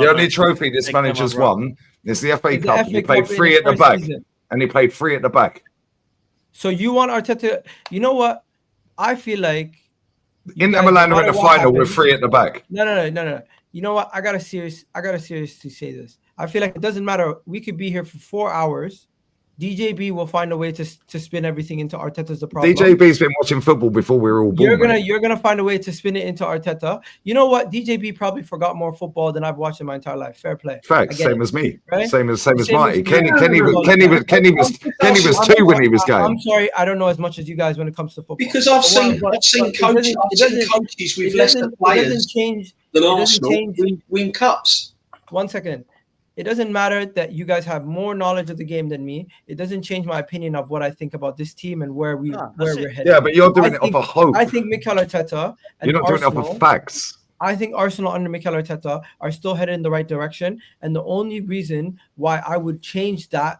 The only trophy this manager's won is the FA Cup. He played 3 at the back. And he played 3 at the back. So you want Arteta? You know what? I feel like Inter Milan are in the final with 3 at the back. No. You know what? I gotta seriously say this. I feel like it doesn't matter. We could be here for 4 hours. DJB will find a way to spin everything into Arteta's the problem. DJB's been watching football before we were all born. You're gonna find a way to spin it into Arteta. You know what? DJB probably forgot more football than I've watched in my entire life. Fair play. Facts. Same as me. Right? Same as Marty. Kenny was 2 when he was going. I'm sorry, I don't know as much as you guys when it comes to football. Because I've seen coaches with lesser players than Arsenal win cups. 1 second. It doesn't matter that you guys have more knowledge of the game than me. It doesn't change my opinion of what I think about this team and where we're headed. Yeah, but you're doing it off of hope. I think Mikel Arteta and you're not doing it off of facts. I think Arsenal under Mikel Arteta are still headed in the right direction. And the only reason why I would change that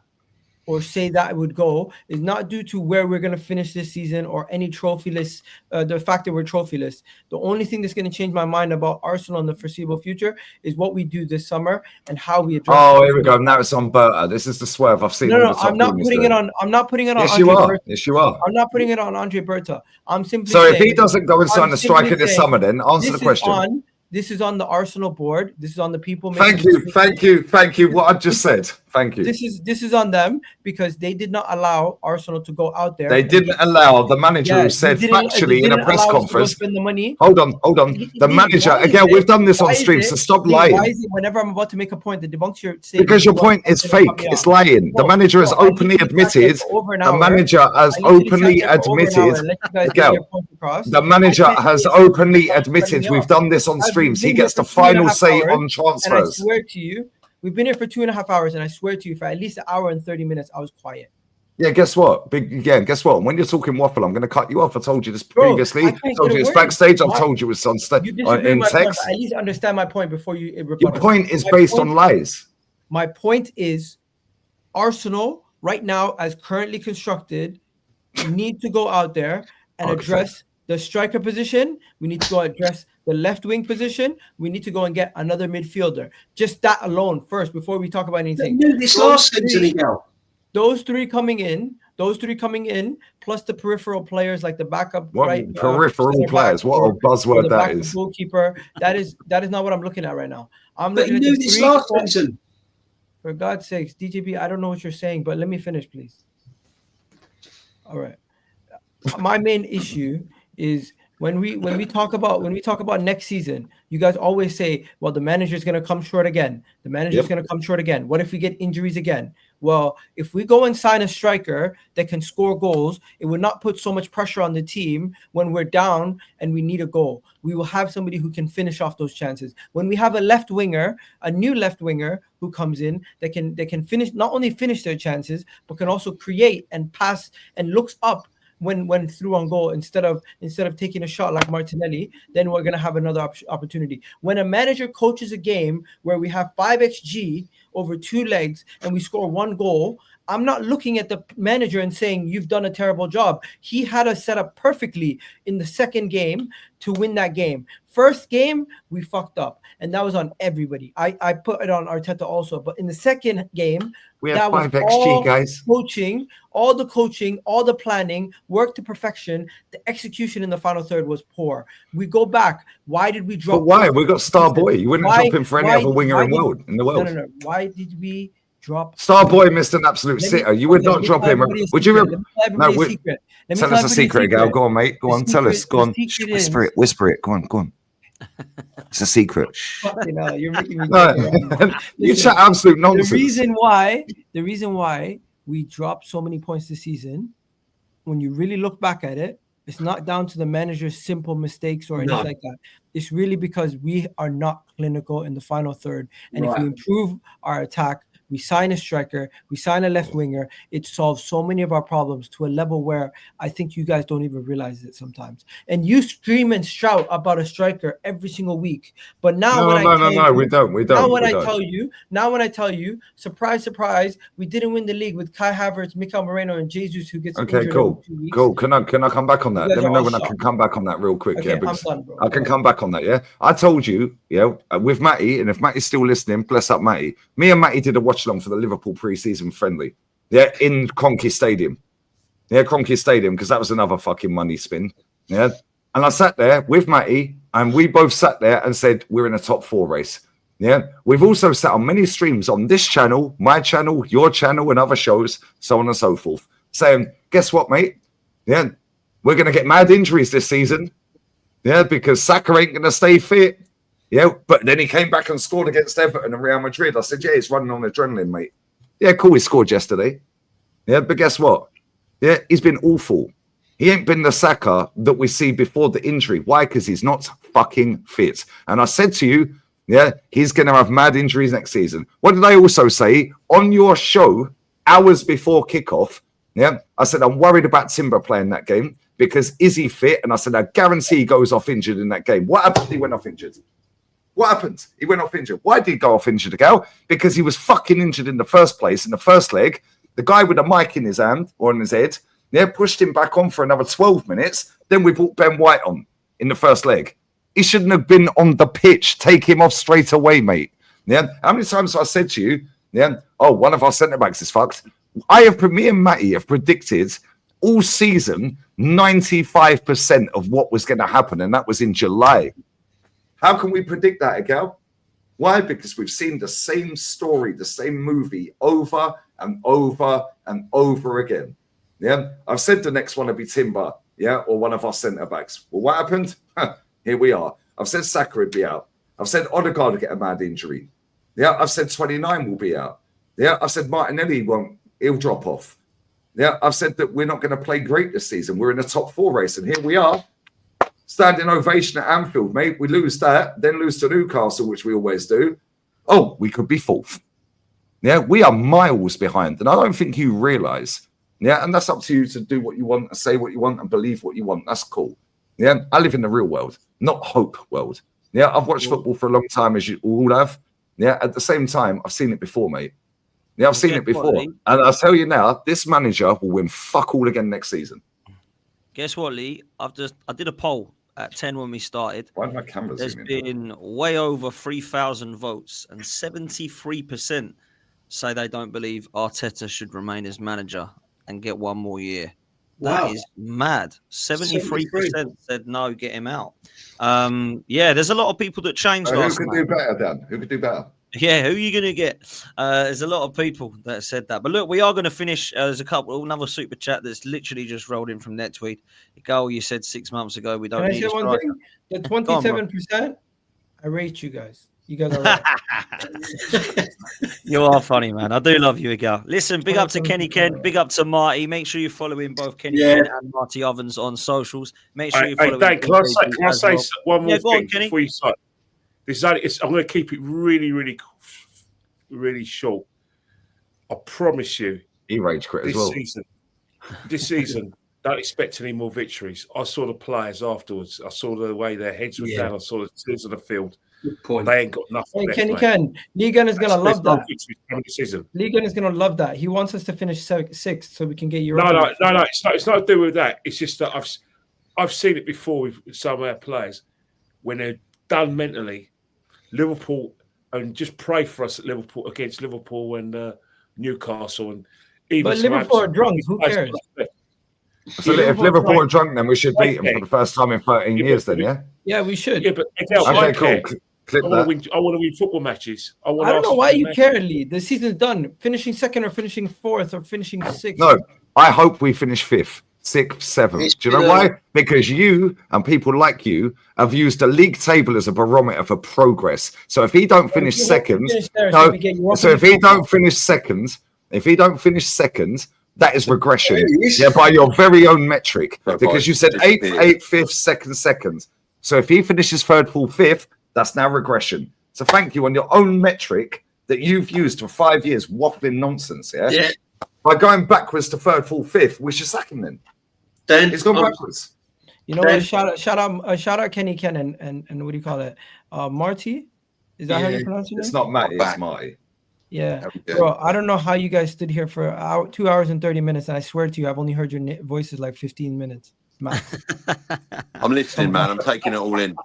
or say that it would go is not due to where we're going to finish this season or any trophyless, the fact that we're trophyless. The only thing that's going to change my mind about Arsenal in the foreseeable future is what we do this summer and how we address. Oh, here we go. Now it's on Berta. This is the swerve I've seen. No, I'm not putting it on. I'm not putting it on. Yes, you are. Yes, you are. I'm not putting it on Andre Berta. I'm simply. So if he doesn't go and sign a striker this summer, then answer the question. This is on the Arsenal board. This is on the people. Thank you. What I just said. Thank you. This is on them because they did not allow Arsenal to go out there. They didn't allow the manager who said factually in a press conference. Spend the money. Hold on. The manager again. We've done this on stream, so stop lying. Why is it whenever I'm about to make a point, the debunks your statement? Because your point is fake. It's lying. The manager has openly admitted. The manager has openly admitted. The manager has openly admitted. We've done this on streams. He gets the final say on transfers. And I swear to you, we've been here for 2.5 hours, and I swear to you, for at least an hour and 30 minutes, I was quiet. Yeah, guess what? Guess what? When you're talking waffle, I'm going to cut you off. I told you this previously. I told you it's backstage. I've told you it's on in text. At least understand my point before you. Your point is based on lies. My point is, Arsenal right now, as currently constructed, need to go out there and address the striker position. We need to go address the left wing position. We need to go and get another midfielder. Just that alone first before we talk about anything. This last season, Egal. Those three coming in, plus the peripheral players like the backup. Peripheral players? What a buzzword that is. Goalkeeper. That is not what I'm looking at right now. I'm looking at this last season. For God's sakes, DJB, I don't know what you're saying, but let me finish, please. All right. My main issue is when we talk about next season, you guys always say, well, the manager's going to come short again. The manager's going to come short again. What if we get injuries again? Well, if we go and sign a striker that can score goals, it would not put so much pressure on the team when we're down and we need a goal. We will have somebody who can finish off those chances. When we have a new left winger who comes in that can finish, not only finish their chances, but can also create and pass and looks up when through on goal instead of taking a shot like Martinelli, then we're going to have another opportunity. When a manager coaches a game where we have 5xG over 2 legs and we score 1 goal, I'm not looking at the manager and saying you've done a terrible job. He had us set up perfectly in the second game to win that game. First game, we fucked up, and that was on everybody. I put it on Arteta also, but in the second game, we had 5xG, guys. All the coaching, all the planning, work to perfection. The execution in the final third was poor. We go back. Why did we drop? But why? We got Starboy. You wouldn't drop him for any other winger in the world. No. Why did we drop? Starboy missed an absolute sitter. You would not drop him. Would you? No. Tell us a secret, Gal. Go on, mate. Go on. Tell us. Go on. Whisper it. Go on. It's a secret. You're making me you chat absolute nonsense. The reason why we dropped so many points this season, when you really look back at it, it's not down to the manager's simple mistakes or anything like that. It's really because we are not clinical in the final third. And if we improve our attack, we sign a striker, we sign a left winger. It solves so many of our problems to a level where I think you guys don't even realize it sometimes. And you scream and shout about a striker every single week. But now we don't. Now when I tell you, surprise, surprise, we didn't win the league with Kai Havertz, Mikel Moreno, and Jesus, who gets injured cool. over 2 weeks. Cool. Can I come back on that? Let me know when I can come back on that real quick. Okay, because I'm done, bro. I can come back on that. Yeah, I told you, with Matty, and if Matty's still listening, bless up Matty. Me and Matty did a watch along for the Liverpool pre-season friendly. Yeah, in Kroenke Stadium. Yeah, Kroenke Stadium, because that was another fucking money spin. Yeah, and I sat there with Matty, and we both sat there and said we're in a top 4 race. Yeah, we've also sat on many streams on this channel, my channel, your channel, and other shows, so on and so forth, saying, guess what, mate? Yeah, we're going to get mad injuries this season. Yeah, because Saka ain't going to stay fit. Yeah, but then he came back and scored against Everton and Real Madrid. I said, yeah, he's running on adrenaline, mate. Yeah, cool, he scored yesterday. Yeah, but guess what? Yeah, he's been awful. He ain't been the Saka that we see before the injury. Why? Because he's not fucking fit. And I said to you, yeah, he's going to have mad injuries next season. What did I also say on your show hours before kickoff? Yeah, I said, I'm worried about Timber playing that game because is he fit? And I said, I guarantee he goes off injured in that game. What happened? He went off injured. What happened? He went off injured. Why did he go off injured, Egal? Because he was fucking injured in the first place, in the first leg. The guy with a mic in his hand or in his head, yeah, pushed him back on for another 12 minutes. Then we brought Ben White on in the first leg. He shouldn't have been on the pitch. Take him off straight away, mate. Yeah. How many times have I said to you, yeah, oh, one of our centre-backs is fucked. Me and Matty have predicted all season 95% of what was going to happen, and that was in July. How can we predict that, Egal? Why? Because we've seen the same story, the same movie over and over and over again. Yeah, I've said the next one will be Timber, yeah, or one of our centre-backs. Well, what happened? Here we are. I've said Saka would be out. I've said Odegaard will get a mad injury. Yeah, I've said 29 will be out. Yeah, I've said Martinelli he'll drop off. Yeah, I've said that we're not going to play great this season. We're in a top 4 race, and here we are. Standing ovation at Anfield, mate. We lose that, then lose to Newcastle, which we always do. Oh, we could be 4th. Yeah, we are miles behind, and I don't think you realise. Yeah, and that's up to you to do what you want and say what you want and believe what you want. That's cool. Yeah, I live in the real world, not hope world. Yeah, I've watched football for a long time, as you all have. Yeah, at the same time, I've seen it before, mate. Yeah, I've seen it before. And I'll tell you now, this manager will win fuck all again next season. Guess what, Lee? I did a poll at 10 when we started. Why did my cameras There's been way over 3,000 votes, and 73% say they don't believe Arteta should remain as manager and get one more year. Wow. That is mad. 73% said no, get him out. Yeah, there's a lot of people that changed last night. Who could do better, Dan? Who could do better? Yeah, who are you going to get? There's a lot of people that said that. But look, we are going to finish. There's another super chat that's literally just rolled in from NetTweet. Egal, you said 6 months ago we don't need a striker. Thing? The 27%, I rate you guys. You guys are right. You are funny, man. I do love you, Egal. Listen, big up to Kenny Ken, big up to Marty. Make sure you follow in both Kenny Ken and Marty Ovens on socials. Make sure you follow Dan, can I say one more thing before you start? I'm going to keep it really, really, really short. I promise you. He rage quit as well. This season, don't expect any more victories. I saw the players afterwards. I saw the way their heads were down. I saw the tears on the field. Good point. They ain't got nothing. Hey, Kenny Ken, Ligan is going to love that. Ligan is going to love that. He wants us to finish 6th so we can get Europe. No. It's not to do with that. It's just that I've seen it before with some of our players when they're done mentally. Liverpool, and just pray for us at Liverpool against Liverpool and Newcastle and even. But Liverpool are drunk. Who cares? So if Liverpool are drunk, then we should beat them for the first time in 13 years. Then, yeah. Yeah, we should. Yeah, but okay, cool. I want to win football matches. I don't know why you care, Lee. The season's done. Finishing 2nd or finishing 4th or finishing 6th. No, I hope we finish 5th. 6th, 7th. Do you know why? Because you and people like you have used the league table as a barometer for progress. So if he don't finish second, if he don't finish second, that is regression. Yeah, by your very own metric. Because you said 8th, 5th, 2nd. So if he finishes 3rd, 4th, 5th, that's now regression. So thank you on your own metric. that you've used for 5 years, waffling nonsense, yeah? By going backwards to third, fourth, fifth, we should sack him then. Then he's gone backwards. You know what? Shout out Kenny Ken and what do you call it? Marty? Is that how you pronounce it? It's not Matty, it's Marty. Yeah, bro. I don't know how you guys stood here for 2 hours and 30 minutes, and I swear to you, I've only heard your voices like 15 minutes. I'm listening, man. I'm taking it all in.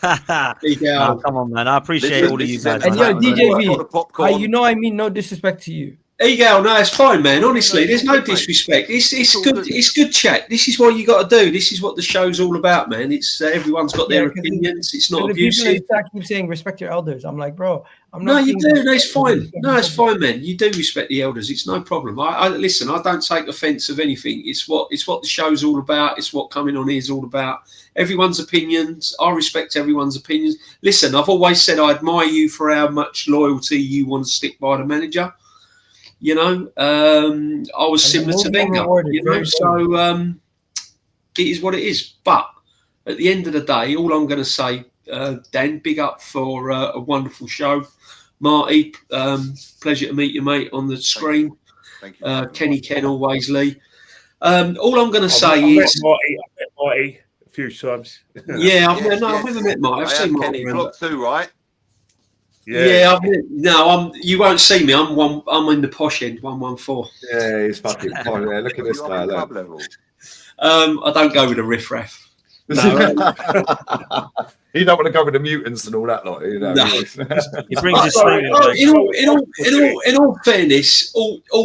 Come on, man. I appreciate all of you guys. And yo, DJV, you know I mean no disrespect to you. Egal, no, it's fine, man. Honestly, there's no disrespect. It's good. It's good chat. This is what you got to do. This is what the show's all about, man. It's everyone's got their opinions. It's not abusive. People keep saying respect your elders. I'm like, bro, I'm not. No, you do. No, it's fine. No, it's fine, man. You do respect the elders. It's no problem. I listen. I don't take offence of anything. It's what the show's all about. It's what coming on here is all about. Everyone's opinions. I respect everyone's opinions. Listen, I've always said I admire you for how much loyalty you want to stick by the manager. You know, I was similar to Egal, you know, so it is what it is. But at the end of the day, all I'm going to say, Dan, big up for a wonderful show. Marty, pleasure to meet you, mate, on the screen. Thank you. Kenny Ken, always Lee. All I'm going to say is... I've met Marty a few times. I've never met Marty. I've seen Marty. Kenny Block too, right? You won't see me. I'm in the posh end, 114. Yeah, he's fucking fine. Yeah, look at this guy. I don't go with the riffraff. No, you don't want to go with the mutants and all that, like, you know. No. He brings his in all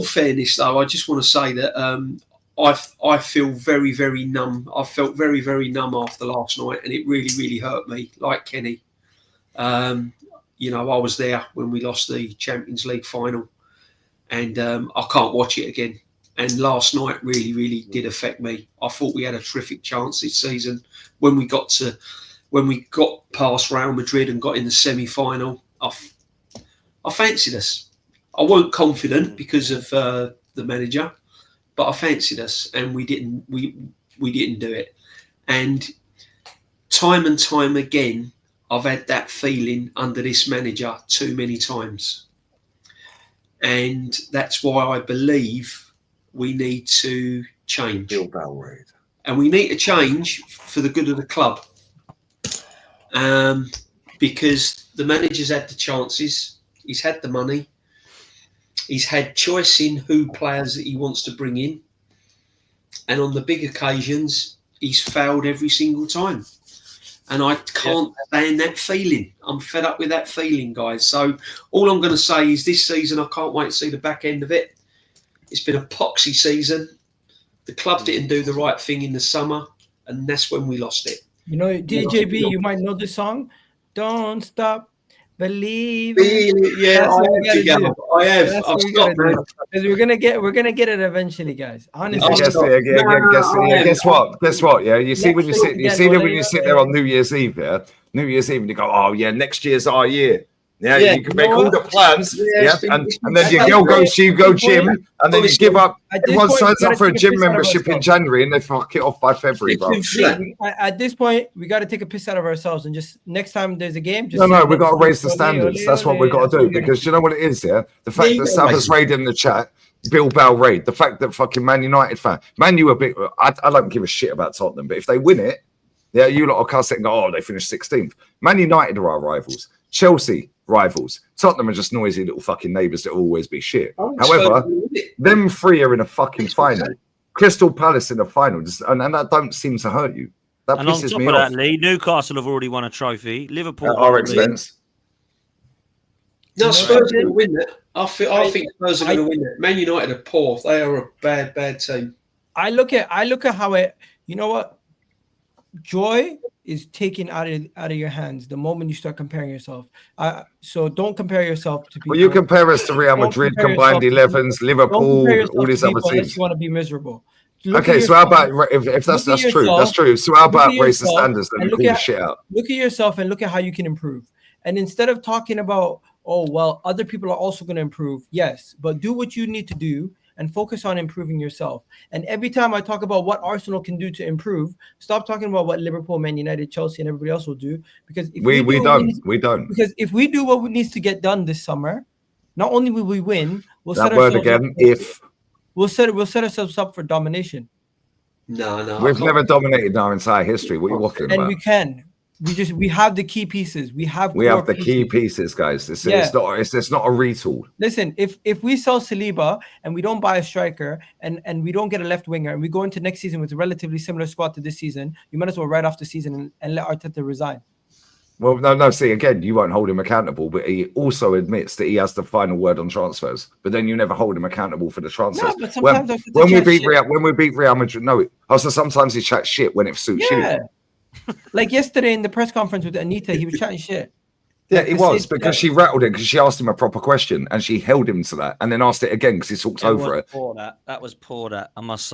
fairness, though, I just want to say that I feel very, very numb. I felt very, very numb after last night, and it really, really hurt me. Like Kenny. You know, I was there when we lost the Champions League final, and I can't watch it again. And last night really, really did affect me. I thought we had a terrific chance this season when we got past Real Madrid and got in the semi-final. I fancied us. I weren't confident because of the manager, but I fancied us, and we didn't. We didn't do it. And time again, I've had that feeling under this manager too many times. And that's why I believe we need to change. And we need to change for the good of the club. Because the manager's had the chances. He's had the money. He's had choice in who players that he wants to bring in. And on the big occasions, he's failed every single time. And I can't stand that feeling. I'm fed up with that feeling, guys. So all I'm going to say is this season, I can't wait to see the back end of it. It's been a poxy season. The club didn't do the right thing in the summer, and that's when we lost it. You know, DJB, you might know this song. Don't stop believing. Yeah, I have. I've stopped, man. We're gonna get it eventually, guys. Honestly, guess what? Yeah, you see when you sit there on New Year's Eve, and you go, oh yeah, next year's our year. Yeah, you can make all the plans. And then your girl goes, you go gym, and then you give up. Everyone signs up for a gym membership in January, and they fuck it off by February, bro. At this point, we got to take a piss out of ourselves, and just next time there's a game, we got to raise the standards. That's what we got to do, because you know what it is, the fact that Savas Raid in the chat, Bilbao Raid, the fact that fucking Man United fan, Man U a bit. I don't give a shit about Tottenham, but if they win it, you lot will cuss it and go, oh, they finished 16th. Man United are our rivals. Chelsea. Rivals. Tottenham are just noisy little fucking neighbours that will always be shit. However, them three are in a fucking final. Crystal Palace in a final, and that don't seem to hurt you. That and pisses on top me of off. That, Lee, Newcastle have already won a trophy. Liverpool at our expense. No, Spurs are going to win it. I think Spurs are going to win it. Man United are poor. They are a bad team. I look at how it. You know what? Joy is taken out of your hands the moment you start comparing yourself. So don't compare yourself to people. Well, you compare us to Real Madrid, combined 11s, Liverpool, all these other teams. You want to be miserable. Okay, so how about if that's true? That's true. So how about raise the standards and call the shit out? Look at yourself and look at how you can improve. And instead of talking about, oh well, other people are also going to improve. Yes, but do what you need to do and focus on improving yourself. And every time I talk about what Arsenal can do to improve, stop talking about what Liverpool, Man United, Chelsea, and everybody else will do. Because if we don't. Because if we do what needs to get done this summer, Not only will we win, we'll That set word ourselves again. up, If we'll set ourselves up for domination. No, we've never dominated in our entire history. What are you walking And about? we can. We have the key pieces. We have the key pieces, guys. It's not a retool. Listen, if we sell Saliba and we don't buy a striker and we don't get a left winger and we go into next season with a relatively similar squad to this season, you might as well write off the season and let Arteta resign. Well, no. See, again, you won't hold him accountable, but he also admits that he has the final word on transfers. But then you never hold him accountable for the transfers. No, but sometimes when we beat Real Madrid, no. Also, sometimes he chats shit when it suits you. Like yesterday in the press conference with Anita, he was chatting shit. Yeah, it was because she rattled him because she asked him a proper question and she held him to that and then asked it again because he talked over it. That was poor. That I must say.